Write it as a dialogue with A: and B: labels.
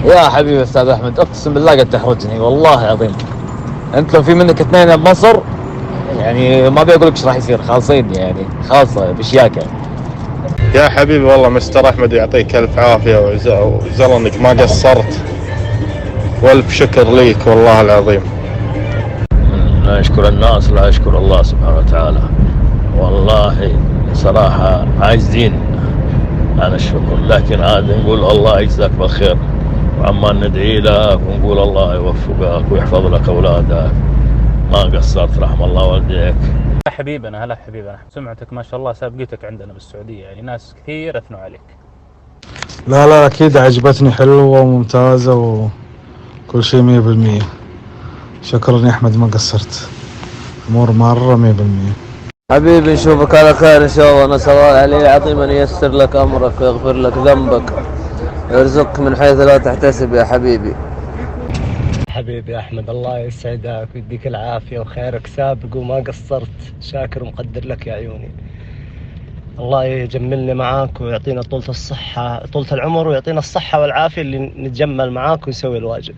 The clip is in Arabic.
A: يا حبيبي استاذ احمد، اقسم بالله قد تحرجني والله العظيم. انت لو في منك اثنين بمصر يعني ما بيقول لك ايش راح يصير، خالصين يعني خالص بشياكه.
B: يا حبيبي والله مستر أحمد يعطيك ألف عافية وزلنك ما قصرت، وألف شكر ليك والله العظيم.
A: لا يشكر الناس لا يشكر الله سبحانه وتعالى. والله صراحة عايزين على الشكر، لكن عاد نقول الله يجزاك بالخير، وعمال ندعي لك ونقول الله يوفقك ويحفظ لك أولادك. ما قصرت رحم الله والديك.
C: هلا حبيبنا، هلا حبيبنا، سمعتك ما شاء الله سابقتك عندنا بالسعودية، يعني ناس كثير أثنوا عليك.
D: لا لا أكيد عجبتني، حلوة وممتازة وكل شيء 100%. شكرا يا أحمد ما قصرت، أمور مرة 100%.
E: حبيبي نشوفك على خير إن شاء الله. نسأل الله العلي العظيم أن ييسر لك أمرك ويغفر لك ذنبك ويرزقك من حيث لا تحتسب يا حبيبي.
F: حبيبي يا أحمد، الله يسعدك ويديك العافية وخيرك سابق وما قصرت، شاكر ومقدر لك يا عيوني. الله يجملني معاك ويعطينا طولة الصحة، طولة العمر، ويعطينا الصحة والعافية اللي نتجمل معاك ونسوي الواجب.